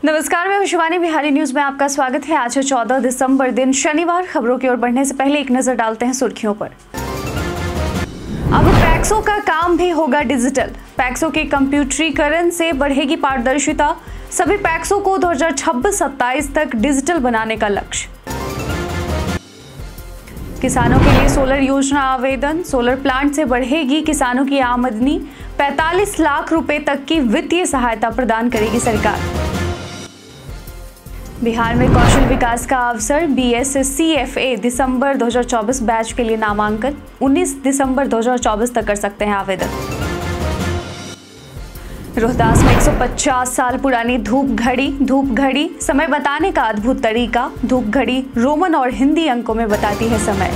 नमस्कार, मैं शिवानी। बिहारी न्यूज में आपका स्वागत है। आज है 14 दिसंबर, दिन शनिवार। खबरों की ओर बढ़ने से पहले एक नजर डालते हैं सुर्खियों पर। अब पैक्सों का काम भी होगा डिजिटल। पैक्सों के कंप्यूटरीकरण से बढ़ेगी पारदर्शिता। सभी पैक्सों को 2026-27 तक डिजिटल बनाने का लक्ष्य। किसानों के लिए सोलर योजना आवेदन। सोलर प्लांट से बढ़ेगी किसानों की आमदनी। 45 लाख रुपए तक की वित्तीय सहायता प्रदान करेगी सरकार। बिहार में कौशल विकास का अवसर। BSc-FA दिसंबर 2024 बैच के लिए नामांकन 19 दिसंबर 2024 तक कर सकते हैं आवेदन। रोहतास में 150 साल पुरानी धूप घड़ी समय बताने का अद्भुत तरीका। धूप घड़ी रोमन और हिंदी अंकों में बताती है समय।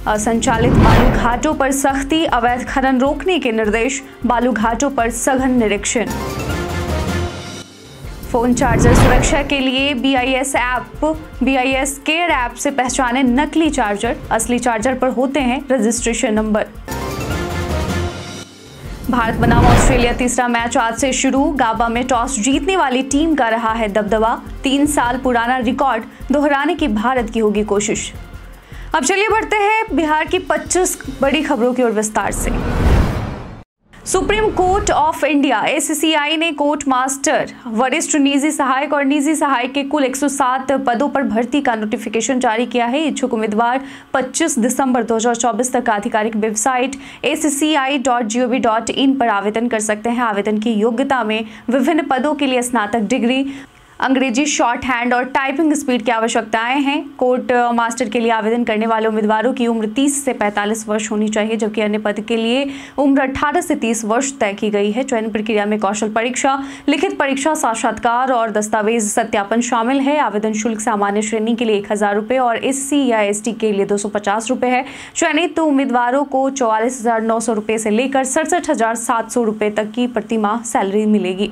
असंचालित बालू घाटों पर सख्ती। अवैध खनन रोकने के निर्देश। बालू घाटों पर सघन निरीक्षण। फोन चार्जर सुरक्षा के लिए BIS केयर ऐप से पहचाने नकली चार्जर। असली चार्जर पर होते हैं रजिस्ट्रेशन नंबर। भारत बनाम ऑस्ट्रेलिया तीसरा मैच आज से शुरू। गाबा में टॉस जीतने वाली टीम का रहा है दबदबा। 3 साल पुराना रिकॉर्ड दोहराने की भारत की होगी कोशिश। अब चलिए बढ़ते हैं बिहार की 25 बड़ी खबरों की ओर विस्तार से। Supreme court of India ACCI ने कोर्ट मास्टर, वरिष्ठ निजी सहायक और निजी सहायक के कुल 107 पदों पर भर्ती का नोटिफिकेशन जारी किया है। इच्छुक उम्मीदवार 25 दिसंबर 2024 तक आधिकारिक वेबसाइट acci.gov.in पर आवेदन कर सकते हैं। आवेदन की योग्यता में विभिन्न पदों के लिए स्नातक डिग्री, अंग्रेजी शॉर्ट हैंड और टाइपिंग स्पीड की आवश्यकताएं हैं। कोर्ट मास्टर के लिए आवेदन करने वाले उम्मीदवारों की उम्र 30 से 45 वर्ष होनी चाहिए, जबकि अन्य पद के लिए उम्र 18 से 30 वर्ष तय की गई है। चयन प्रक्रिया में कौशल परीक्षा, लिखित परीक्षा, साक्षात्कार और दस्तावेज सत्यापन शामिल है। आवेदन शुल्क सामान्य श्रेणी के लिए 1000 रुपये और SC या ST के लिए 250 रुपये है। चयनित उम्मीदवारों को 44,900 रुपये से लेकर 67,700 रुपये तक की प्रतिमाह सैलरी मिलेगी।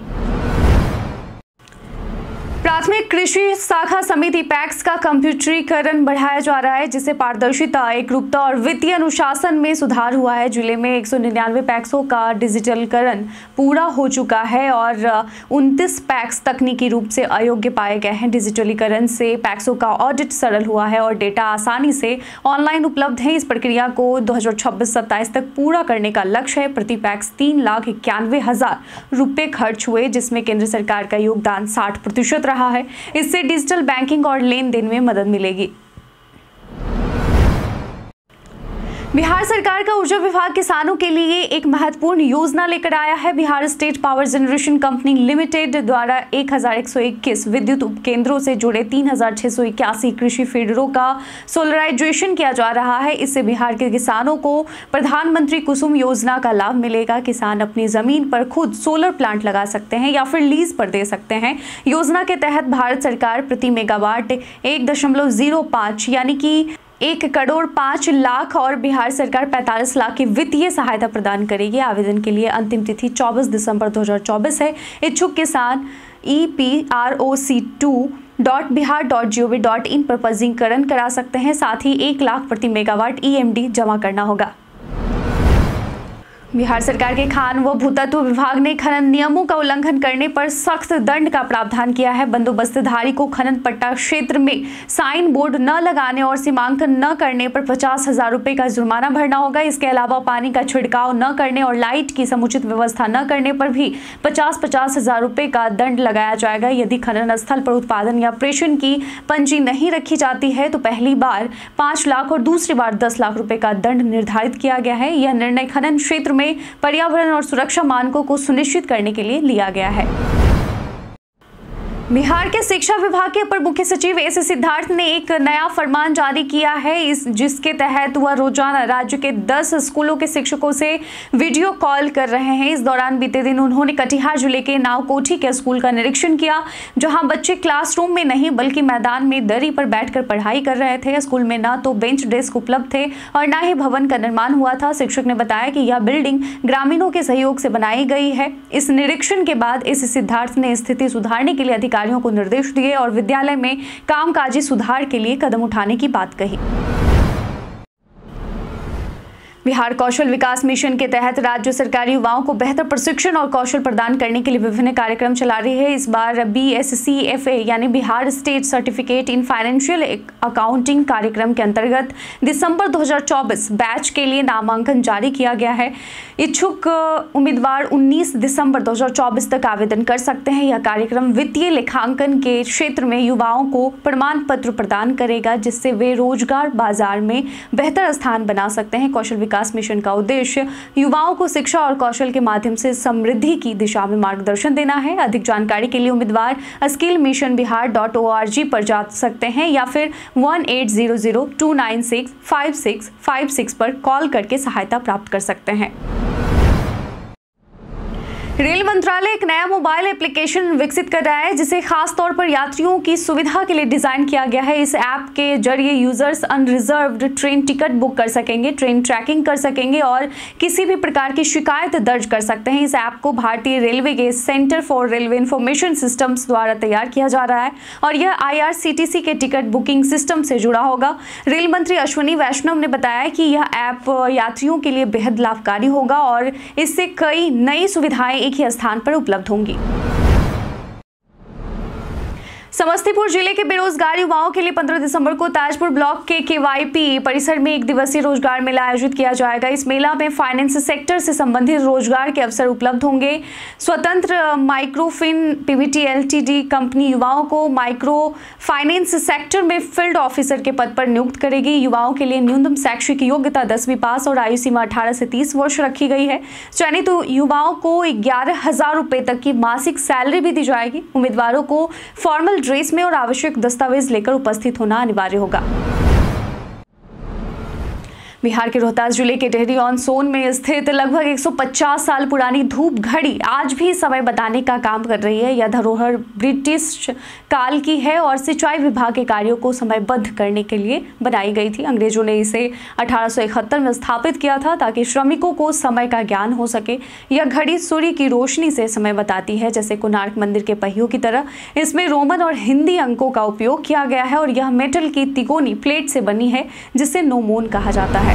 प्राथमिक कृषि शाखा समिति पैक्स का कंप्यूटरीकरण बढ़ाया जा रहा है, जिससे पारदर्शिता, एकरूपता और वित्तीय अनुशासन में सुधार हुआ है। जिले में 199 पैक्सों का डिजिटलीकरण पूरा हो चुका है और 29 पैक्स तकनीकी रूप से अयोग्य पाए गए हैं। डिजिटलीकरण से पैक्सों का ऑडिट सरल हुआ है और डेटा आसानी से ऑनलाइन उपलब्ध है। इस प्रक्रिया को 2026-27 तक पूरा करने का लक्ष्य है। प्रति पैक्स 3,91,000 रुपये खर्च हुए, जिसमें केंद्र सरकार का योगदान 60% रहा है। इससे डिजिटल बैंकिंग और लेन देन में मदद मिलेगी। बिहार सरकार का ऊर्जा विभाग किसानों के लिए एक महत्वपूर्ण योजना लेकर आया है। Bihar state power generation company limited द्वारा 1121 विद्युत उपकेंद्रों से जुड़े 3681 कृषि फीडरों का सोलराइजेशन किया जा रहा है। इससे बिहार के किसानों को प्रधानमंत्री कुसुम योजना का लाभ मिलेगा। किसान अपनी जमीन पर खुद सोलर प्लांट लगा सकते हैं या फिर लीज पर दे सकते हैं। योजना के तहत भारत सरकार प्रति मेगावाट 1.05 यानी कि 1,05,00,000 और बिहार सरकार 45 लाख की वित्तीय सहायता प्रदान करेगी। आवेदन के लिए अंतिम तिथि 24 दिसंबर 2024 है। इच्छुक किसान eproc2.bihar.gov.in पर पंजीकरण करा सकते हैं। साथ ही 1 लाख प्रति मेगावाट EMD जमा करना होगा। बिहार सरकार के खान व भूतत्व विभाग ने खनन नियमों का उल्लंघन करने पर सख्त दंड का प्रावधान किया है। बंदोबस्तधारी को खनन पट्टा क्षेत्र में साइन बोर्ड न लगाने और सीमांकन न करने पर 50,000 रुपये का जुर्माना भरना होगा। इसके अलावा पानी का छिड़काव न करने और लाइट की समुचित व्यवस्था न करने पर भी 50,000 रुपये का दंड लगाया जाएगा। यदि खनन स्थल पर उत्पादन या प्रेषण की पंजी नहीं रखी जाती है तो पहली बार 5 लाख और दूसरी बार 10 लाख रुपये का दंड निर्धारित किया गया है। यह निर्णय खनन क्षेत्र में पर्यावरण और सुरक्षा मानकों को सुनिश्चित करने के लिए लिया गया है। बिहार के शिक्षा विभाग के अपर मुख्य सचिव एस सिद्धार्थ ने एक नया फरमान जारी किया है, जिसके तहत वह रोजाना राज्य के 10 स्कूलों के शिक्षकों से वीडियो कॉल कर रहे हैं। इस दौरान बीते दिन उन्होंने कटिहार जिले के नावकोठी के स्कूल का निरीक्षण किया, जहां बच्चे क्लासरूम में नहीं बल्कि मैदान में दरी पर बैठकर पढ़ाई कर रहे थे। स्कूल में न तो बेंच डेस्क उपलब्ध थे और न ही भवन का निर्माण हुआ था। शिक्षक ने बताया कि यह बिल्डिंग ग्रामीणों के सहयोग से बनाई गई है। इस निरीक्षण के बाद एस सिद्धार्थ ने स्थिति सुधारने के लिए अधिकारियों को निर्देश दिए और विद्यालय में कामकाजी सुधार के लिए कदम उठाने की बात कही। बिहार कौशल विकास मिशन के तहत राज्य सरकार युवाओं को बेहतर प्रशिक्षण और कौशल प्रदान करने के लिए विभिन्न कार्यक्रम चला रही है। इस बार BSCFA यानी Bihar state certificate in financial accounting कार्यक्रम के अंतर्गत दिसंबर 2024 बैच के लिए नामांकन जारी किया गया है। इच्छुक उम्मीदवार 19 दिसंबर 2024 तक आवेदन कर सकते हैं। यह कार्यक्रम वित्तीय लेखांकन के क्षेत्र में युवाओं को प्रमाण पत्र प्रदान करेगा, जिससे वे रोजगार बाजार में बेहतर स्थान बना सकते हैं। कौशल विकास मिशन का उद्देश्य युवाओं को शिक्षा और कौशल के माध्यम से समृद्धि की दिशा में मार्गदर्शन देना है। अधिक जानकारी के लिए उम्मीदवार skillmissionbihar.org पर जा सकते हैं या फिर 1800-296-5656 पर कॉल करके सहायता प्राप्त कर सकते हैं। रेल मंत्रालय एक नया मोबाइल एप्लीकेशन विकसित कर रहा है, जिसे खास तौर पर यात्रियों की सुविधा के लिए डिजाइन किया गया है। इस ऐप के जरिए users unreserved train ticket book कर सकेंगे, ट्रेन ट्रैकिंग कर सकेंगे और किसी भी प्रकार की शिकायत दर्ज कर सकते हैं। इस ऐप को भारतीय रेलवे के centre for railway information systems द्वारा तैयार किया जा रहा है और यह IRCTC के टिकट बुकिंग सिस्टम से जुड़ा होगा। रेल मंत्री अश्विनी वैष्णव ने बताया कि यह ऐप यात्रियों के लिए बेहद लाभकारी होगा और इससे कई नई सुविधाएं एक ही स्थान पर उपलब्ध होंगी। समस्तीपुर जिले के बेरोजगार युवाओं के लिए 15 दिसंबर को ताजपुर ब्लॉक के KYP परिसर में 1 दिवसीय रोजगार मेला आयोजित किया जाएगा। इस मेला में फाइनेंस सेक्टर से संबंधित रोजगार के अवसर उपलब्ध होंगे। स्वतंत्र माइक्रोफिन PVT LTD कंपनी युवाओं को माइक्रो फाइनेंस सेक्टर में फील्ड ऑफिसर के पद पर नियुक्त करेगी। युवाओं के लिए न्यूनतम शैक्षिक योग्यता 10वीं पास और आयु सीमा 18 से 30 वर्ष रखी गई है। चयनित युवाओं को 11,000 रुपए तक की मासिक सैलरी भी दी जाएगी। उम्मीदवारों को फॉर्मल ड्रेस में और आवश्यक दस्तावेज लेकर उपस्थित होना अनिवार्य होगा। बिहार के रोहतास जिले के डेहरी ऑन सोन में स्थित लगभग 150 साल पुरानी धूप घड़ी आज भी समय बताने का काम कर रही है। यह धरोहर ब्रिटिश काल की है और सिंचाई विभाग के कार्यों को समयबद्ध करने के लिए बनाई गई थी। अंग्रेजों ने इसे 1871 में स्थापित किया था ताकि श्रमिकों को समय का ज्ञान हो सके। यह घड़ी सूर्य की रोशनी से समय बताती है, जैसे कोणार्क मंदिर के पहियों की तरह। इसमें रोमन और हिंदी अंकों का उपयोग किया गया है और यह मेटल की तिकोनी प्लेट से बनी है, जिसे नोमोन कहा जाता है।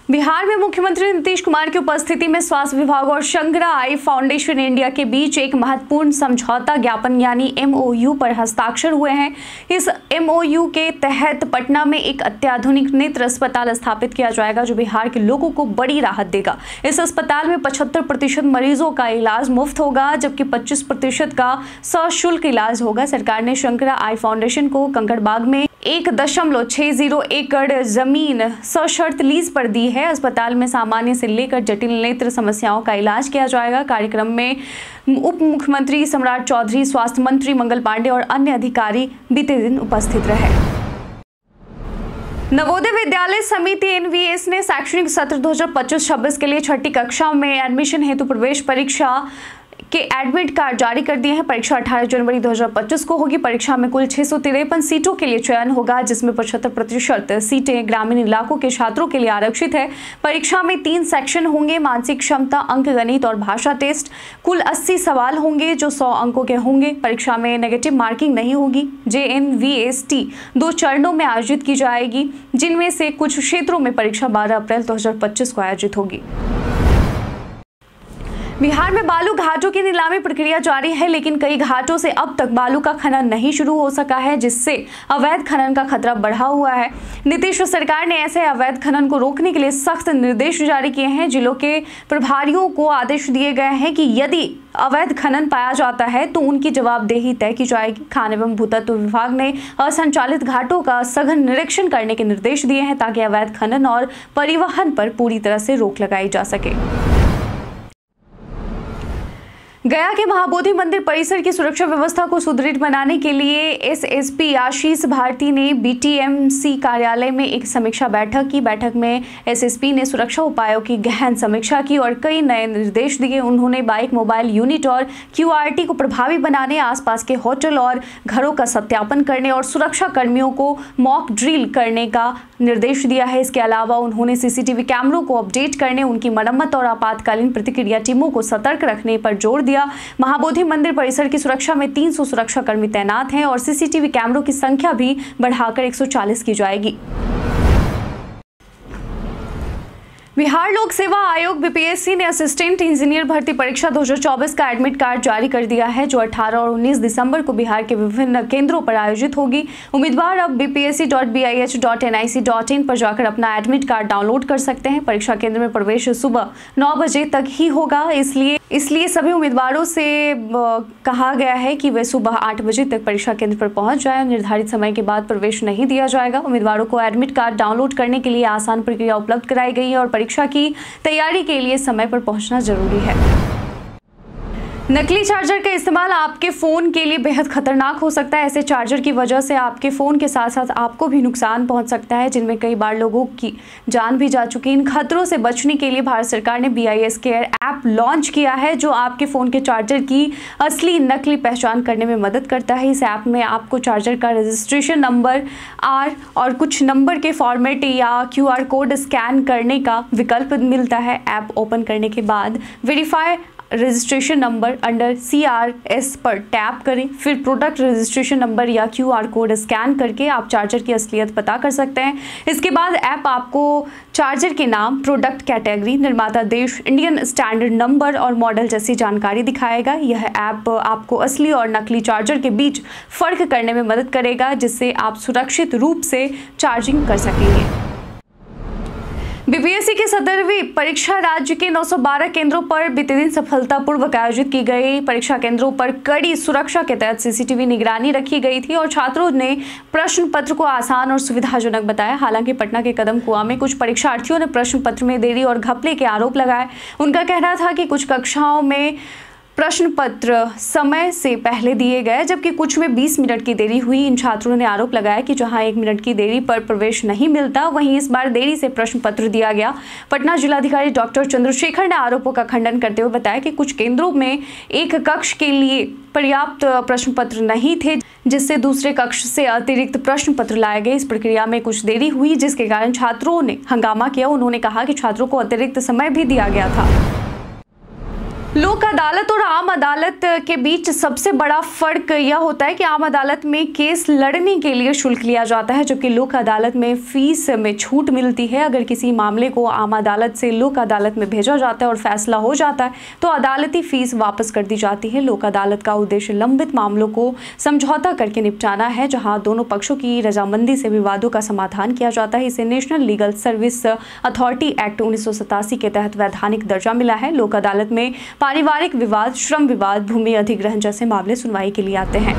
बिहार में मुख्यमंत्री नीतीश कुमार की उपस्थिति में स्वास्थ्य विभाग और शंकरा आई फाउंडेशन इंडिया के बीच एक महत्वपूर्ण समझौता ज्ञापन यानी MOU पर हस्ताक्षर हुए हैं। इस MOU के तहत पटना में एक अत्याधुनिक नेत्र अस्पताल स्थापित किया जाएगा, जो बिहार के लोगों को बड़ी राहत देगा। इस अस्पताल में 75% मरीजों का इलाज मुफ्त होगा, जबकि 25% का सशुल्क इलाज होगा। सरकार ने शंकरा आई फाउंडेशन को कंकड़बाग में 1.60 एकड़ जमीन सशर्त लीज पर दी है। अस्पताल में सामान्य से लेकर जटिल नेत्र समस्याओं का इलाज किया जाएगा। कार्यक्रम में उप मुख्यमंत्री सम्राट चौधरी, स्वास्थ्य मंत्री मंगल पांडे और अन्य अधिकारी बीते दिन उपस्थित रहे। नवोदय विद्यालय समिति NVS ने शैक्षणिक सत्र 2025-26 के लिए 6ठी कक्षा में एडमिशन हेतु प्रवेश परीक्षा के एडमिट कार्ड जारी कर दिए हैं। परीक्षा 18 जनवरी 2025 को होगी। परीक्षा में कुल 653 सीटों के लिए चयन होगा, जिसमें 75% सीटें ग्रामीण इलाकों के छात्रों के लिए आरक्षित है। परीक्षा में 3 सेक्शन होंगे: मानसिक क्षमता, अंक गणित और भाषा टेस्ट। कुल 80 सवाल होंगे जो 100 अंकों के होंगे। परीक्षा में नेगेटिव मार्किंग नहीं होगी। JNVST 2 चरणों में आयोजित की जाएगी, जिनमें से कुछ क्षेत्रों में परीक्षा 12 अप्रैल 2025 को आयोजित होगी। बिहार में बालू घाटों की नीलामी प्रक्रिया जारी है, लेकिन कई घाटों से अब तक बालू का खनन नहीं शुरू हो सका है, जिससे अवैध खनन का खतरा बढ़ा हुआ है। नीतीश सरकार ने ऐसे अवैध खनन को रोकने के लिए सख्त निर्देश जारी किए हैं। जिलों के प्रभारियों को आदेश दिए गए हैं कि यदि अवैध खनन पाया जाता है तो उनकी जवाबदेही तय की जाएगी। खान एवं भूतत्व विभाग ने असंचालित घाटों का सघन निरीक्षण करने के निर्देश दिए हैं, ताकि अवैध खनन और परिवहन पर पूरी तरह से रोक लगाई जा सके। गया के महाबोधि मंदिर परिसर की सुरक्षा व्यवस्था को सुदृढ़ बनाने के लिए SSP आशीष भारती ने BTMC कार्यालय में एक समीक्षा बैठक की। बैठक में SSP ने सुरक्षा उपायों की गहन समीक्षा की और कई नए निर्देश दिए। उन्होंने बाइक मोबाइल यूनिट और QRT को प्रभावी बनाने, आसपास के होटल और घरों का सत्यापन करने और सुरक्षा कर्मियों को मॉक ड्रिल करने का निर्देश दिया है। इसके अलावा उन्होंने CCTV कैमरों को अपडेट करने, उनकी मरम्मत और आपातकालीन प्रतिक्रिया टीमों को सतर्क रखने पर जोर दिया। महाबोधि मंदिर परिसर की सुरक्षा में 300 सुरक्षा कर्मी तैनात हैं और CCTV कैमरों की संख्या भी बढ़ाकर 140 की जाएगी। बिहार लोक सेवा आयोग बीपीएससी ने असिस्टेंट इंजीनियर भर्ती परीक्षा 2024 का एडमिट कार्ड जारी कर दिया है, जो 18 और 19 दिसंबर को बिहार के विभिन्न केंद्रों पर आयोजित होगी। उम्मीदवार अब bpsc.bih.nic.in पर जाकर अपना एडमिट कार्ड डाउनलोड कर सकते हैं। परीक्षा केंद्र में प्रवेश सुबह 9 बजे तक ही होगा, इसलिए सभी उम्मीदवारों से कहा गया है कि वे सुबह 8 बजे तक परीक्षा केंद्र पर पहुंच जाएं। निर्धारित समय के बाद प्रवेश नहीं दिया जाएगा। उम्मीदवारों को एडमिट कार्ड डाउनलोड करने के लिए आसान प्रक्रिया उपलब्ध कराई गई है और परीक्षा की तैयारी के लिए समय पर पहुंचना जरूरी है। नकली चार्जर का इस्तेमाल आपके फ़ोन के लिए बेहद खतरनाक हो सकता है। ऐसे चार्जर की वजह से आपके फ़ोन के साथ साथ आपको भी नुकसान पहुंच सकता है, जिनमें कई बार लोगों की जान भी जा चुकी है। इन खतरों से बचने के लिए भारत सरकार ने BIS केयर ऐप लॉन्च किया है, जो आपके फ़ोन के चार्जर की असली नकली पहचान करने में मदद करता है। इस ऐप में आपको चार्जर का रजिस्ट्रेशन नंबर, और कुछ नंबर के फॉर्मेट या QR कोड स्कैन करने का विकल्प मिलता है। ऐप ओपन करने के बाद verify registration number under CRS पर टैप करें। फिर प्रोडक्ट रजिस्ट्रेशन नंबर या QR कोड स्कैन करके आप चार्जर की असलियत पता कर सकते हैं। इसके बाद ऐप आपको चार्जर के नाम, प्रोडक्ट कैटेगरी, निर्माता देश, इंडियन स्टैंडर्ड नंबर और मॉडल जैसी जानकारी दिखाएगा। यह ऐप आपको असली और नकली चार्जर के बीच फ़र्क करने में मदद करेगा, जिससे आप सुरक्षित रूप से चार्जिंग कर सकेंगे। बीपीएससी की 17वीं परीक्षा राज्य के 912 केंद्रों पर बीते दिन सफलतापूर्वक आयोजित की गई। परीक्षा केंद्रों पर कड़ी सुरक्षा के तहत CCTV निगरानी रखी गई थी और छात्रों ने प्रश्न पत्र को आसान और सुविधाजनक बताया। हालांकि पटना के कदमकुआं में कुछ परीक्षार्थियों ने प्रश्न पत्र में देरी और घपले के आरोप लगाए। उनका कहना था कि कुछ कक्षाओं में प्रश्न पत्र समय से पहले दिए गए, जबकि कुछ में 20 मिनट की देरी हुई। इन छात्रों ने आरोप लगाया कि जहां 1 मिनट की देरी पर प्रवेश नहीं मिलता, वहीं इस बार देरी से प्रश्न पत्र दिया गया। पटना जिलाधिकारी डॉक्टर चंद्रशेखर ने आरोपों का खंडन करते हुए बताया कि कुछ केंद्रों में एक कक्ष के लिए पर्याप्त प्रश्न पत्र नहीं थे, जिससे दूसरे कक्ष से अतिरिक्त प्रश्न पत्र लाए गए। इस प्रक्रिया में कुछ देरी हुई, जिसके कारण छात्रों ने हंगामा किया। उन्होंने कहा कि छात्रों को अतिरिक्त समय भी दिया गया था। लोक अदालत और आम अदालत के बीच सबसे बड़ा फर्क यह होता है कि आम अदालत में केस लड़ने के लिए शुल्क लिया जाता है, जबकि लोक अदालत में फीस में छूट मिलती है। अगर किसी मामले को आम अदालत से लोक अदालत में भेजा जाता है और फैसला हो जाता है, तो अदालती फीस वापस कर दी जाती है। लोक अदालत का उद्देश्य लंबित मामलों को समझौता करके निपटाना है, जहां दोनों पक्षों की रजामंदी से विवादों का समाधान किया जाता है। इसे national legal service authority act 1987 के तहत वैधानिक दर्जा मिला है। लोक अदालत में पारिवारिक विवाद, श्रम विवाद, भूमि अधिग्रहण जैसे मामले सुनवाई के लिए आते हैं।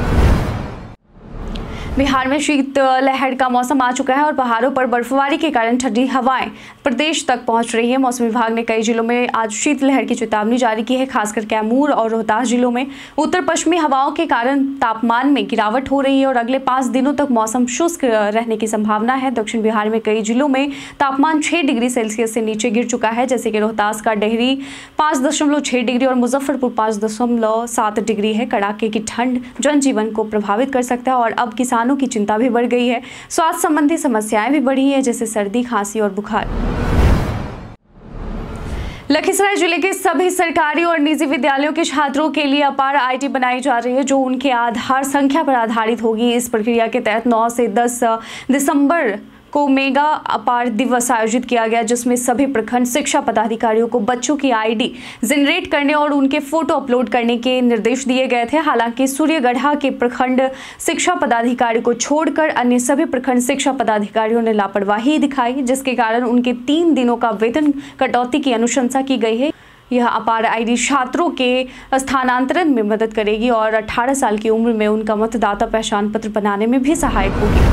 बिहार में शीतलहर का मौसम आ चुका है और पहाड़ों पर बर्फबारी के कारण ठंडी हवाएं प्रदेश तक पहुंच रही है। मौसम विभाग ने कई जिलों में आज शीतलहर की चेतावनी जारी की है, खासकर कैमूर और रोहतास जिलों में। उत्तर पश्चिमी हवाओं के कारण तापमान में गिरावट हो रही है और अगले 5 दिनों तक मौसम शुष्क रहने की संभावना है। दक्षिण बिहार में कई जिलों में तापमान 6 डिग्री सेल्सियस से नीचे गिर चुका है, जैसे कि रोहतास का डेहरी 5.6 डिग्री और मुजफ्फरपुर 5.7 डिग्री है। कड़ाके की ठंड जनजीवन को प्रभावित कर सकता है और अब किसानों की चिंता भी बढ़ गई है। स्वास्थ्य संबंधी समस्याएं भी बढ़ी है, जैसे सर्दी, खांसी और बुखार। लखीसराय जिले के सभी सरकारी और निजी विद्यालयों के छात्रों के लिए अपार ID बनाई जा रही है, जो उनके आधार संख्या पर आधारित होगी। इस प्रक्रिया के तहत 9 से 10 दिसंबर को मेगा अपार दिवस आयोजित किया गया, जिसमें सभी प्रखंड शिक्षा पदाधिकारियों को बच्चों की ID जनरेट करने और उनके फोटो अपलोड करने के निर्देश दिए गए थे। हालांकि सूर्यगढ़ा के प्रखंड शिक्षा पदाधिकारी को छोड़कर अन्य सभी प्रखंड शिक्षा पदाधिकारियों ने लापरवाही दिखाई, जिसके कारण उनके 3 दिनों का वेतन कटौती की अनुशंसा की गई है। यह अपार ID छात्रों के स्थानांतरण में मदद करेगी और 18 साल की उम्र में उनका मतदाता पहचान पत्र बनाने में भी सहायक होगी।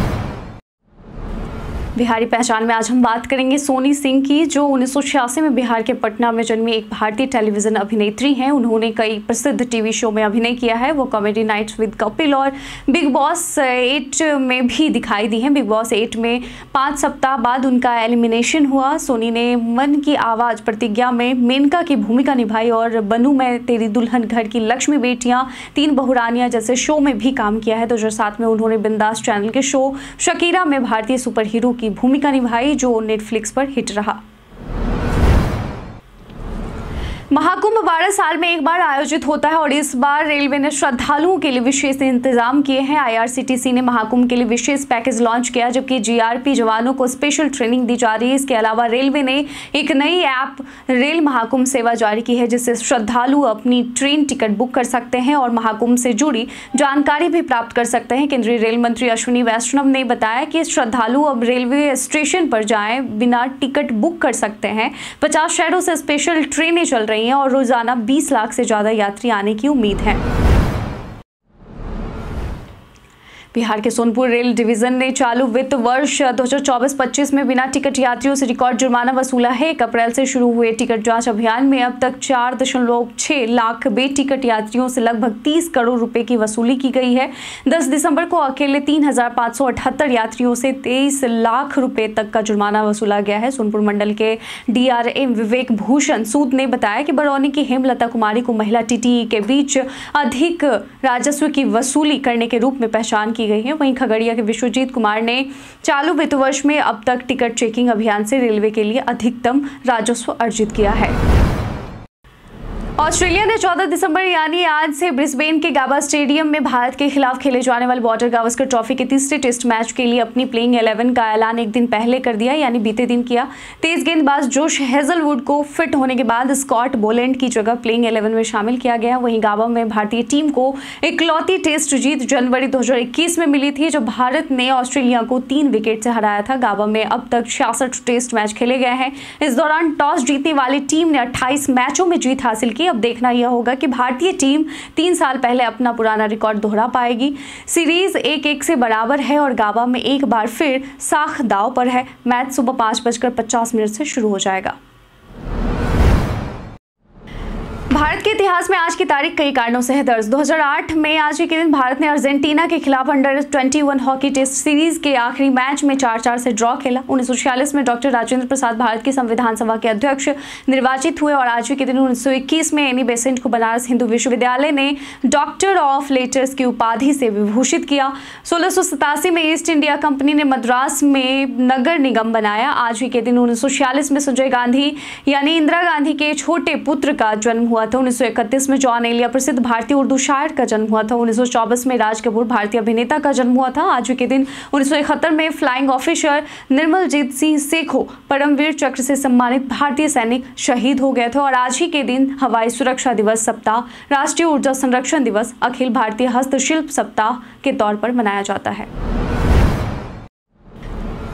बिहारी पहचान में आज हम बात करेंगे सोनी सिंह की, जो 1986 में बिहार के पटना में जन्मी एक भारतीय टेलीविजन अभिनेत्री हैं। उन्होंने कई प्रसिद्ध टीवी शो में अभिनय किया है। वो कॉमेडी नाइट्स विद कपिल और बिग बॉस 8 में भी दिखाई दी हैं। बिग बॉस 8 में 5 सप्ताह बाद उनका एलिमिनेशन हुआ। सोनी ने मन की आवाज़, प्रतिज्ञा में मेनका की भूमिका निभाई और बनू मैं तेरी दुल्हन, घर की लक्ष्मी बेटियां, 3 बहुरानियां जैसे शो में भी काम किया है। 2007 में उन्होंने बिंदास चैनल के शो शकीरा में भारतीय सुपर हीरो की भूमिका निभाई, जो नेटफ्लिक्स पर हिट रहा। महाकुंभ 12 साल में एक बार आयोजित होता है और इस बार रेलवे ने श्रद्धालुओं के लिए विशेष इंतजाम किए हैं। आईआरसीटीसी ने महाकुंभ के लिए विशेष पैकेज लॉन्च किया, जबकि जीआरपी जवानों को स्पेशल ट्रेनिंग दी जा रही है। इसके अलावा रेलवे ने एक नई ऐप रेल महाकुंभ सेवा जारी की है, जिससे श्रद्धालु अपनी ट्रेन टिकट बुक कर सकते हैं और महाकुंभ से जुड़ी जानकारी भी प्राप्त कर सकते हैं। केंद्रीय रेल मंत्री अश्विनी वैष्णव ने बताया कि श्रद्धालु अब रेलवे स्टेशन पर जाए बिना टिकट बुक कर सकते हैं। 50 शहरों से स्पेशल ट्रेनें चल रही हैं और रोजाना 20 लाख से ज्यादा यात्री आने की उम्मीद है। बिहार के सोनपुर रेल डिवीजन ने चालू वित्त वर्ष 2024-25 में बिना टिकट यात्रियों से रिकॉर्ड जुर्माना वसूला है। 1 अप्रैल से शुरू हुए टिकट जांच अभियान में अब तक 4.6 लाख बेटिकट यात्रियों से लगभग 30 करोड़ रुपए की वसूली की गई है। 10 दिसंबर को अकेले 3,578 यात्रियों से 23 लाख रुपए तक का जुर्माना वसूला गया है। सोनपुर मंडल के DRM विवेक भूषण सूद ने बताया कि बरौनी की हेमलता कुमारी को महिला TTE के बीच अधिक राजस्व की वसूली करने के रूप में पहचान की गई है। वहीं खगड़िया के विश्वजीत कुमार ने चालू वित्त वर्ष में अब तक टिकट चेकिंग अभियान से रेलवे के लिए अधिकतम राजस्व अर्जित किया है। ऑस्ट्रेलिया ने 14 दिसंबर यानी आज से ब्रिस्बेन के गाबा स्टेडियम में भारत के खिलाफ खेले जाने वाले बॉर्डर गावस्कर ट्रॉफी के तीसरे टेस्ट मैच के लिए अपनी प्लेइंग 11 का ऐलान एक दिन पहले कर दिया, यानी बीते दिन किया। तेज गेंदबाज जोश हेजलवुड को फिट होने के बाद स्कॉट बोलैंड की जगह प्लेइंग 11 में शामिल किया गया। वहीं गाबा में भारतीय टीम को इकलौती टेस्ट जीत जनवरी 2021 में मिली थी, जब भारत ने ऑस्ट्रेलिया को 3 विकेट से हराया था। गाबा में अब तक 66 टेस्ट मैच खेले गए हैं। इस दौरान टॉस जीतने वाली टीम ने 28 मैचों में जीत हासिल की। अब देखना यह होगा कि भारतीय टीम 3 साल पहले अपना पुराना रिकॉर्ड दोहरा पाएगी। सीरीज 1-1 से बराबर है और गाबा में एक बार फिर साख दांव पर है। मैच सुबह 5:50 से शुरू हो जाएगा। भारत के इतिहास में आज की तारीख कई कारणों से है दर्ज। 2008 में आज ही के दिन भारत ने अर्जेंटीना के खिलाफ अंडर-21 हॉकी टेस्ट सीरीज के आखिरी मैच में 4-4 से ड्रॉ खेला। 1946 में डॉक्टर राजेंद्र प्रसाद भारत की संविधान सभा के अध्यक्ष निर्वाचित हुए और आज ही के दिन 1921 में एनी बेसेंट को बनारस हिंदू विश्वविद्यालय ने डॉक्टर ऑफ लेटर्स की उपाधि से विभूषित किया। 1687 में ईस्ट इंडिया कंपनी ने मद्रास में नगर निगम बनाया। आज ही के दिन 1946 में संजय गांधी यानी इंदिरा गांधी के छोटे पुत्र का जन्म हुआ था। 1931 में जॉन एलिया प्रसिद्ध भारतीय उर्दू शायर का जन्म हुआ था। 1924 में राज कपूर भारतीय अभिनेता का जन्म हुआ था। आज के दिन 1971 में फ्लाइंग ऑफिसर निर्मलजीत सिंह सेखो परमवीर चक्र से सम्मानित भारतीय सैनिक शहीद हो गए थे। और आज ही के दिन हवाई सुरक्षा दिवस सप्ताह, राष्ट्रीय ऊर्जा संरक्षण दिवस, अखिल भारतीय हस्तशिल्प सप्ताह के तौर पर मनाया जाता है।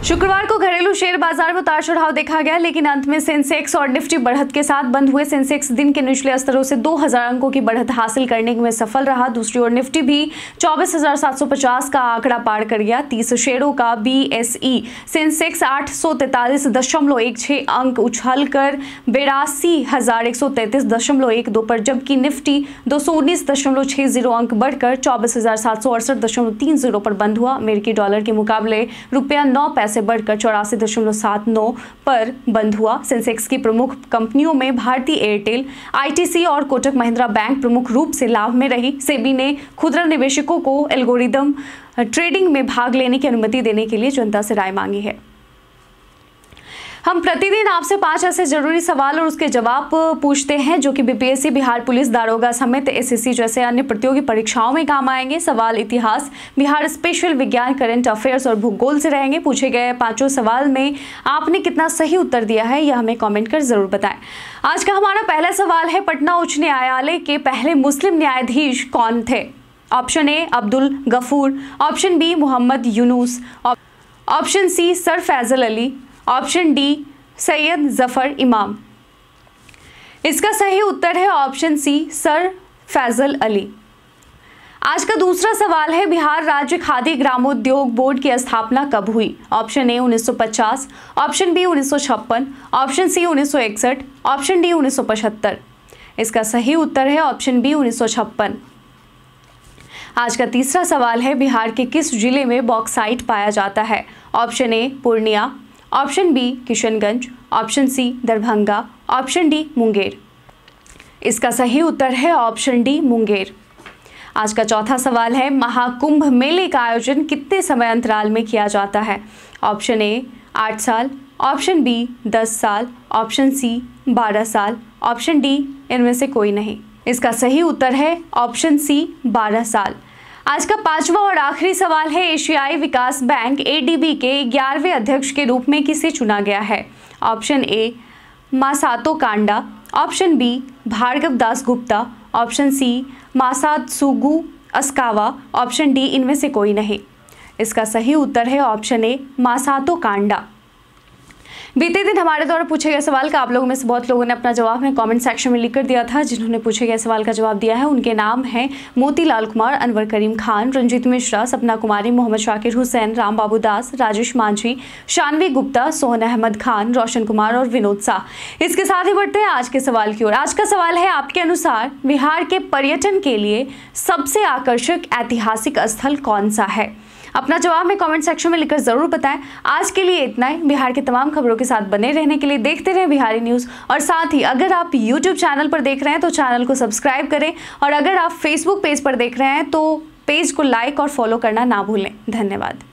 शुक्रवार को घरेलू शेयर बाजार में उतार चढ़ाव देखा गया, लेकिन अंत में सेंसेक्स और निफ्टी बढ़त के साथ बंद हुए। सेंसेक्स दिन के निचले स्तरों से 2000 अंकों की बढ़त हासिल करने में सफल रहा। दूसरी ओर निफ्टी भी 24,750 का आंकड़ा पार कर गया। 30 शेयरों का BSE सेंसेक्स 843.16 अंक उछलकर 82,133.12 पर, जबकि निफ्टी 219.60 अंक बढ़कर 24,768.30 पर बंद हुआ। अमेरिकी डॉलर के मुकाबले रुपया 9 पैसे से बढ़कर 84.79 पर बंद हुआ। सेंसेक्स की प्रमुख कंपनियों में भारतीय एयरटेल, ITC और कोटक महिंद्रा बैंक प्रमुख रूप से लाभ में रही। सेबी ने खुदरा निवेशकों को एल्गोरिदम ट्रेडिंग में भाग लेने की अनुमति देने के लिए जनता से राय मांगी है। हम प्रतिदिन आपसे 5 ऐसे जरूरी सवाल और उसके जवाब पूछते हैं जो कि BPSC, बिहार पुलिस दारोगा समेत SSC जैसे अन्य प्रतियोगी परीक्षाओं में काम आएंगे। सवाल इतिहास, बिहार स्पेशल, विज्ञान, करंट अफेयर्स और भूगोल से रहेंगे। पूछे गए 5 सवाल में आपने कितना सही उत्तर दिया है यह हमें कमेंट कर जरूर बताएं। आज का हमारा पहला सवाल है, पटना उच्च न्यायालय के पहले मुस्लिम न्यायाधीश कौन थे? Option A Abdul Gafoor, option B Mohammad Yunus, option C Sir Faizal Ali, option D Syed Zafar Imam. इसका सही उत्तर है option C Sir Faizal Ali. आज का दूसरा सवाल है, बिहार राज्य खादी ग्रामोद्योग बोर्ड की स्थापना कब हुई? Option A 1950, option B 1956, option C 1961, option D 1975। इसका सही उत्तर है ऑप्शन बी 1956। आज का तीसरा सवाल है, बिहार के किस जिले में बॉक्साइट पाया जाता है? Option A Purnia, option B Kishanganj, option C Darbhanga, option D Munger. इसका सही उत्तर है ऑप्शन डी मुंगेर। आज का चौथा सवाल है, महाकुंभ मेले का आयोजन कितने समय अंतराल में किया जाता है? ऑप्शन ए 8 साल, ऑप्शन बी 10 साल, ऑप्शन सी 12 साल, ऑप्शन डी इनमें से कोई नहीं। इसका सही उत्तर है ऑप्शन सी 12 साल। आज का 5वां और आखिरी सवाल है, एशियाई विकास बैंक ADB के 11वें अध्यक्ष के रूप में किसे चुना गया है? Option A Masato Kanda, option B Bhargav Das Gupta, option C Masatsugu Asakawa, option D इनमें से कोई नहीं। इसका सही उत्तर है ऑप्शन ए मासातो कांडा। बीते दिन हमारे द्वारा पूछे गए सवाल का आप लोगों में से बहुत लोगों ने अपना जवाब में कमेंट सेक्शन में लिखकर दिया था। जिन्होंने पूछे गए सवाल का जवाब दिया है उनके नाम हैं मोतीलाल कुमार, अनवर करीम खान, रंजीत मिश्रा, सपना कुमारी, मोहम्मद शाकिर हुसैन, राम बाबू दास, राजेश मांझी, शानवी गुप्ता, सोहन अहमद खान, रोशन कुमार और विनोद शाह। इसके साथ ही बढ़ते हैं आज के सवाल की ओर। आज का सवाल है, आपके अनुसार बिहार के पर्यटन के लिए सबसे आकर्षक ऐतिहासिक स्थल कौन सा है? अपना जवाब में कमेंट सेक्शन में लिखकर जरूर बताएं। आज के लिए इतना ही। बिहार के तमाम खबरों के साथ बने रहने के लिए देखते रहें बिहारी न्यूज़। और साथ ही अगर आप YouTube चैनल पर देख रहे हैं तो चैनल को सब्सक्राइब करें, और अगर आप Facebook पेज पर देख रहे हैं तो पेज को लाइक और फॉलो करना ना भूलें। धन्यवाद।